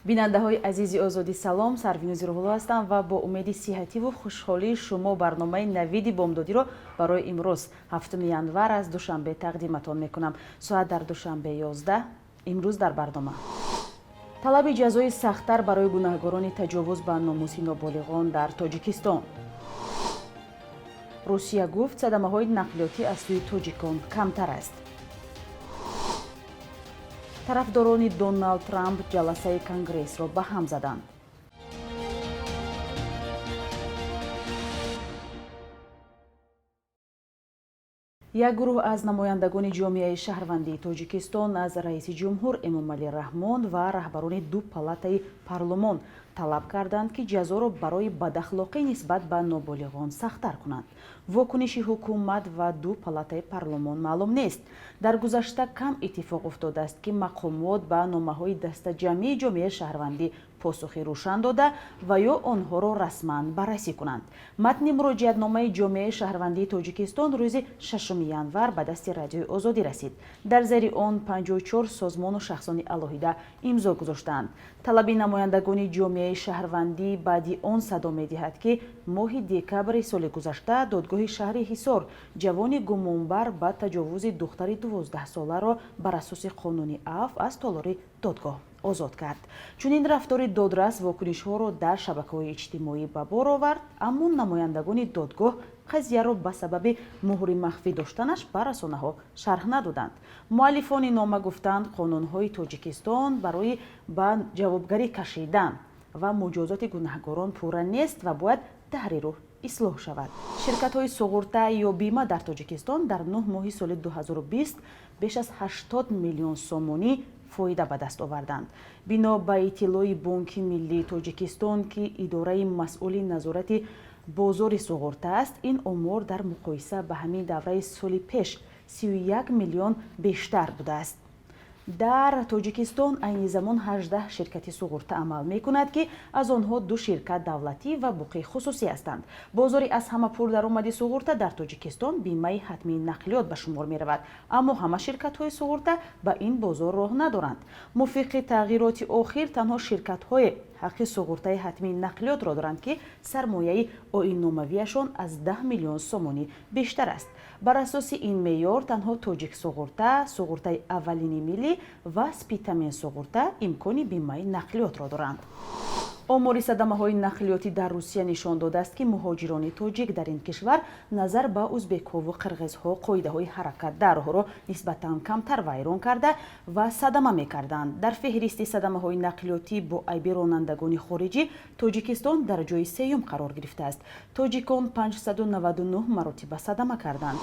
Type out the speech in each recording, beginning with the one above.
бинандаҳои азизи озодӣ салом, Сарвинузи Рӯҳулло ҳастам ва бо умеди сиҳативу хушҳолии шумо барномаи навиди бомдодиро барои имрӯз 7 январ аз душанбе тақдиматон мекунам. Соат дар душанбе 11. имрӯз дар барнома талаби ҷазои сахттар барои гунаҳгорони таҷовуз ба номуси ноболиғон дар Тоҷикистон. Русия гуфт садамаҳои нақлиётӣ аз сӯи тоҷикон камтар аст. тарафдорони Доналд Трамп ҷаласаи Конгрессро ба ҳам заданд. як гурӯҳ аз намояндагони ҷомеаи шаҳрвандии Тоҷикистон аз раиси ҷумҳур Эмомалӣ Раҳмон ва раҳбарони ду палатаи парлумон талаб карданд, ки ҷазоро барои бадахлоқӣ нисбат ба ноболиғон сахттар кунанд. Вокуниши ҳукумат ва ду палатаи парлумон маълум нест. дар гузашта кам иттифоқ уфтодааст, ки мақомот ба номаҳои дастаҷамъии ҷомеаи шаҳрвандӣ посухи рӯшан дода ва ё онҳоро расман баррасӣ кунанд. матни муроҷиатномаи ҷомеаи шаҳрвандии Тоҷикистон рӯзи 6 январ ба дасти Радиои Озодӣ расид. дар зери он 54 созмону шахсони алоҳида имзо гузоштаанд. талаби намояндагони ҷомеаи шаҳрвандӣ баъди он садо медиҳад, ки моҳи декабри соли гузашта додгоҳи шаҳри Ҳисор ҷавони гумонбар ба таҷовузи духтари 12-соларо бар асоси қонуни афв аз толори додгоҳ озод кард. чунин рафтори додрас вокунишҳоро дар шабакаҳои иҷтимоӣ ба бор овард, аммо намояндагони додгоҳ қазияро ба сабаби муҳри махфӣ доштанаш ба расонаҳо шарҳ надоданд. муаллифони нома гуфтанд, қонунҳои Тоҷикистон барои ба ҷавобгарӣ кашидан ва муҷозоти гунаҳгорон пурра нест ва бояд таҳриру ислоҳ шавад. ширкатҳои суғурта ё бима дар Тоҷикистон дар 9 моҳи соли 2020 беш аз 80 миллион сомонӣ фоида ба даст оварданд. бино ба иттилои Бонки Миллии Тоҷикистон, ки идораи масъули назорати бозори суғурта аст, ин омор дар муқоиса ба ҳамин давраи соли пеш 31 миллион бештар будааст. дар Тоҷикистон айни замон 18 ширкати суғурта амал мекунад, ки аз онҳо 2 ширкат давлатӣ ва боқӣ хусусӣ ҳастанд. бозори аз ҳама пурдаромади суғурта дар Тоҷикистон бимаи ҳатмии нақлиёт ба шумор меравад, аммо ҳама ширкатҳои суғурта ба ин бозор роҳ надоранд. мувофиқи тағйироти охир, танҳо ширкатҳои ҳаққи суғуртаи ҳатмии нақлиётро доранд, ки сармояи оинномавиашон аз 10 миллион сомонӣ бештар аст. бар асоси ин меъёр танҳо Тоҷик суғурта, суғуртаи аввалини миллӣ ва Спитамен суғурта имкони бимаи нақлиётро доранд. омори садамаҳои нақлиётӣ дар Русия нишон додааст, ки муҳоҷирони тоҷик дар ин кишвар назар ба ӯзбекҳову қирғизҳо қоидаҳои ҳаракат дар роҳро нисбатан камтар вайрон карда ва садама мекарданд. дар феҳристи садамаҳои нақлиётӣ бо айби ронандагони хориҷӣ Тоҷикистон дар ҷои сеюм қарор гирифтааст. тоҷикон 599 маротиба садама карданд.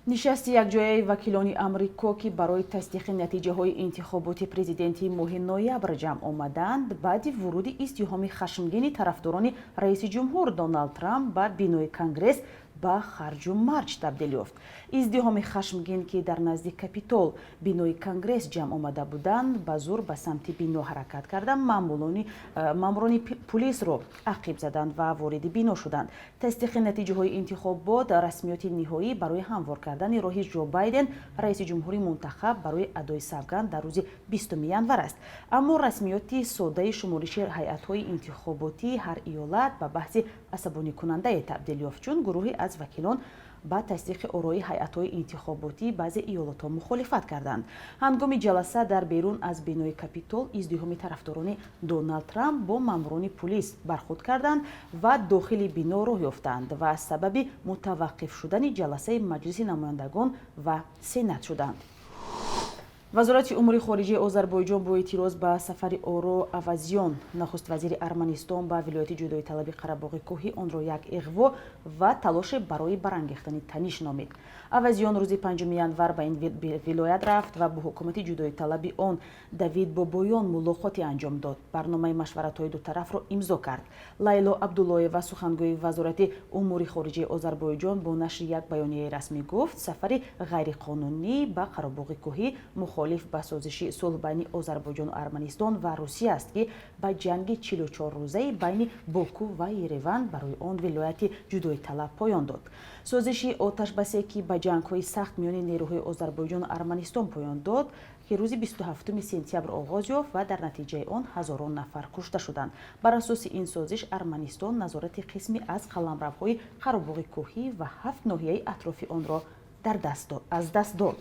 нишасти якҷояи вакилони амрико, ки барои тасдиқи натиҷаҳои интихоботи президентии моҳи ноябр ҷамъ омаданд, баъди вуруди издиҳоми хашмгини тарафдорони раиси ҷумҳур Доналд Трамп ба бинои Конгресс ба харҷу марҷ табдил ёфт. издиҳоми хашмгин, ки дар назди Капитол бинои Конгресс ҷамъ омада буданд, ба зур ба самти бино ҳаракат карда маъмурони пулисро ақиб заданд ва вориди бино шуданд. тасдиқи натиҷаҳои интихобот расмиёти ниҳоӣ барои ҳамвор кардани роҳи Ҷо Байден, раиси ҷумҳури мунтахаб, барои адои савганд дар рӯзи 20 январ аст. аммо расмиёти соддаи шумориши ҳайатҳои интихоботии ҳар иёлат ба баҳси асабоникунандае табдил ёфт, чун гурӯҳи аз вакилон ба тасдиқи орои ҳайатҳои интихоботии баъзе иёлотҳо мухолифат карданд. ҳангоми ҷаласа дар берун аз бинои Капитол издиҳоми тарафдорони Доналд Трамп бо маъмурони пулис бархурд карданд ва дохили бино роҳ ёфтанд ва сабаби мутаваққиф шудани ҷаласаи Маҷлиси намояндагон ва Сенат шуданд. вазорати умури хориҷии Озарбойҷон бо эътироз ба сафари Оро Авазён, нахуст вазири Арманистон ба вилояти ҷудоиталаби Қарабоғи Кӯҳӣ онро як иғво ва талоше барои барангехтани таниш номид. Авазён рӯзи 5 январ ба ин вилоят рафт ва бо ҳукумати ҷудоиталаби он Давид Бобоён мулоқоте анҷом дод. барномаи машваратҳои дутарафро имзо кард. Лайло Абдуллоева, сухангӯи вазорати умури хориҷии Озарбойҷон, бо нашри як баёнияи расмӣ гуфт, сафари ғайриқонунӣ ба Қарабоғи Кӯҳӣ мухолиф ба созиши сулҳ байни Озарбойҷону Арманистон ва Русия аст, ки ба ҷанги 44-рӯзаи байни Боку ва Ереван барои он вилояти ҷудоиталаб поён дод. созиши оташбасе, ки ба ҷангҳои сахт миёни нерӯҳои Озарбойҷону Арманистон поён дод, که روز 27 سپتامبر آغاز یافت و در نتیجه آن هزاران نفر کشته شدند. بر اساس این سازش ارمنستان نظارت قسمی از قلمروهای قره‌باغ کوهی و 7 ناحیه اطراف آن را از دست داد.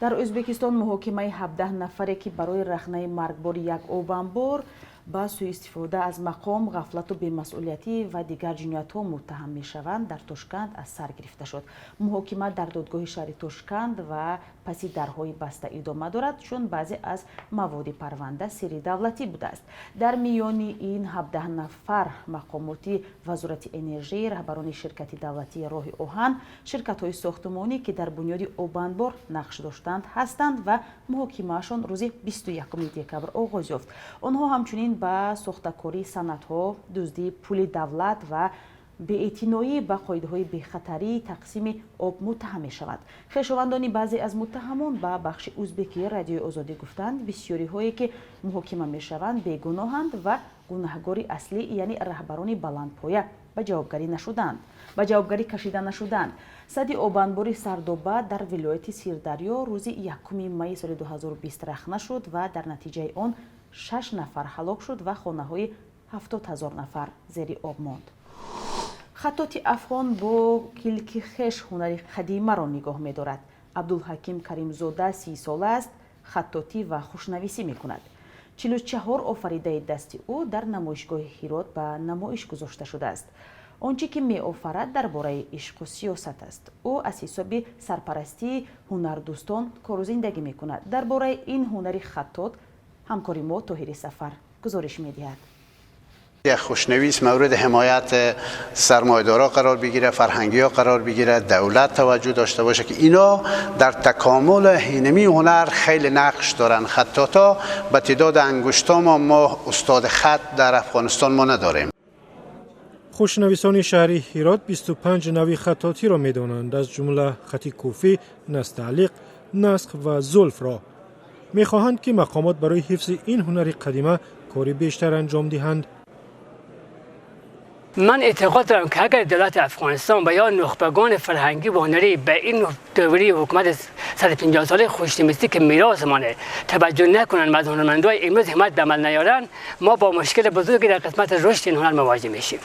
در ازبکستان محاکمه 17 نفره که برای رخنه مرگبار یک آبانبار با سوء استفاده از مقام، غفلت و بی‌مسئولیتی و دیگر جنایت‌ها متهم می‌شوند در تاشکند از سر گرفته شد. محاکمه در دادگاه شهر تاشکند و پس درهای بسته ادامه دارد چون بعضی از مواد پرونده سری دولتی بوده است. در میان این 17 نفر مقامات وزارت انرژی، رهبران شرکت دولتی راه آهن، شرکت‌های ساختمانی که در بنیاد آبانبار نقش داشتند هستند و محاکمه‌شان روز 21 دکبر آغاز یافت. آنها همچنین با ساختکاری صنعت‌ها، دزدی پول دولت و بی‌اعتنایی به قاعده‌های بی‌خطری تقسیم آب متهم می‌شوند. خویشاوندان بعضی از متهمان به بخش ازبکی رادیو آزادی گفتند بسیاری‌هایی که محاکمه می‌شوند بیگناهند و گناهکاری اصلی یعنی رهبران بلندپایه به جوابگری کشیده نشدند. صد آبانبار سردابه در ولایت سیردریا روز 1 می سال 2020 رخنه شد و در نتیجه آن 6 نفر هلاک شد و خانه‌های 70,000 نفر زیر آب ماند. خطاط افغان با کلک خویش هنر قدیمه را نگاه می‌دارد. عبدالحکیم کریمزاده 30 ساله است، خطاطی و خوشنویسی می‌کند. 44 آفریده دست او در نمایشگاه هرات به نمایش گذاشته شده است. آنچه که می‌آفرد درباره عشق و سیاست است. او از حساب سرپرستی هنردوستان کار و زندگی می‌کند. درباره این هنر خطاط همکاری ما طاهر سفر گزارش می‌دهد. یک خوشنویس مورد حمایت سرمایه‌دارا قرار بگیره، فرهنگی‌ها قرار بگیره، دولت توجه داشته باشه که اینا در تکامل اینمی هنر خیلی نقش دارن. خطاطا به تعداد انگشتان ما استاد خط در افغانستان ما نداریم. خوشنویسان شهری هرات 25 نوع خطاطی را می‌دانند، از جمله خط کوفی، نستعلیق، نسخ و زلف را. می‌خواهند که مقامات برای حفظ این هنر قدیمه کاری بیشتر انجام دهند. من اعتقاد دارم که اگر دولت افغانستان و یا نخبگان فرهنگی و هنری به این دوره حکومت 150 ساله خوشنویسی که میراث مانه توجه نکنند و از هنرمندای امروز همت به عمل نیارند، ما با مشکل بزرگی در قسمت رشد این هنر مواجه میشیم.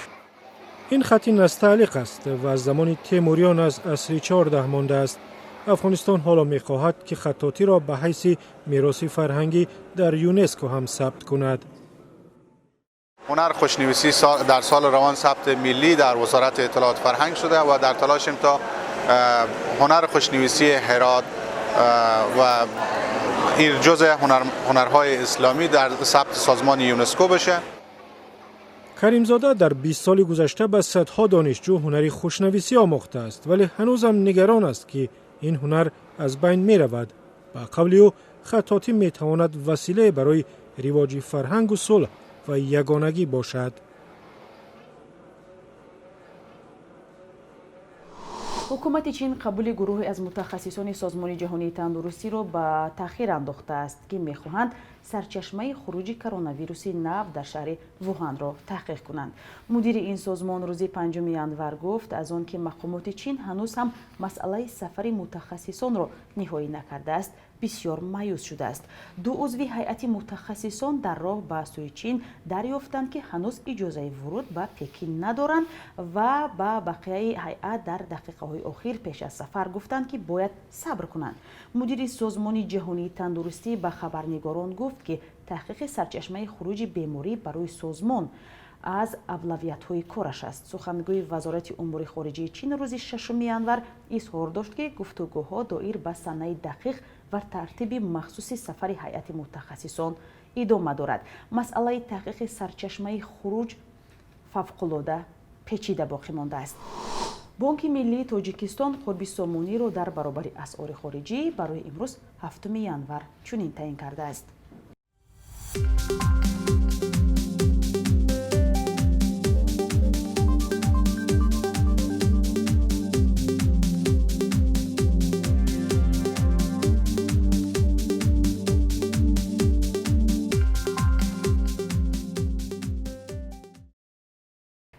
این خط نستعلیق است و از زمان تیموریان از عصر 14 مانده است. افغانستان حالا می‌خواهد که خطاطی را به حیث میراث فرهنگی در یونسکو هم ثبت کند. هنر خوشنویسی در سال روان ثبت ملی در وزارت اطلاعات فرهنگ شده و در تلاشیم تا هنر خوشنویسی هرات و این جزء هنرهای اسلامی در ثبت سازمان یونسکو بشه. کریمزاده در 20 سال گذشته به صدها دانشجو هنری خوشنویسی آموخته است، ولی هنوزم نگران است که این هنر از بین می رود. با قول او خطاطی می تواند وسیله برای رواج فرهنگ و صلح و یگانگی باشد. حکومت چین قبول گروهی از متخصصان سازمان جهانی تندرستی را به تأخیر انداخته است که می‌خواهند سرچشمه خروج کرونا ویروس نو در شهر ووهان را تحقیق کنند. مدیر این سازمان روز 5 ژانویه گفت از آن که مقامات چین هنوز هم مسئله سفر متخصصان را نهایی نکرده است، بسیار مایوس شده است. دو عضو هیئت متخصصان در راه به سوی چین دریافتند که هنوز اجازه ورود به پکین ندارند و با بقیه هیئت در دقیقه‌های اخیر پیش از سفر گفتند که باید صبر کنند. مدیر سازمان جهانی تندرستی به خبرنگاران گفت که تحقیق سرچشمه خروج بیماری برای سازمان از اولویت‌های کارش است. سخنگوی وزارت امور خارجه چین روز 6 ژانویه اظهار داشت که گفتگوها دایر به صحنه دقیق و ترتیب مخصوص سفر هیئت متخصصان ادامه دارد. مسئله تحقیق سرچشمه خروج فوق‌العاده پیچیده باقی مانده است. بانک ملی تاجیکستان قرب سامانی را در برابر اسعار خارجی برای امروز 7 ژانویه چنین تعیین کرده است.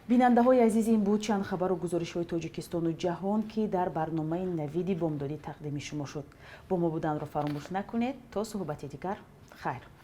бинандаҳои азиз, ин буд чанд хабару гузоришҳои тоҷикистону ҷаҳон ки дар барномаи навиди бомдодӣ тақдими шумо шуд. Бо мо буданро фаромӯш накунед. То суҳбати дигар, хайр.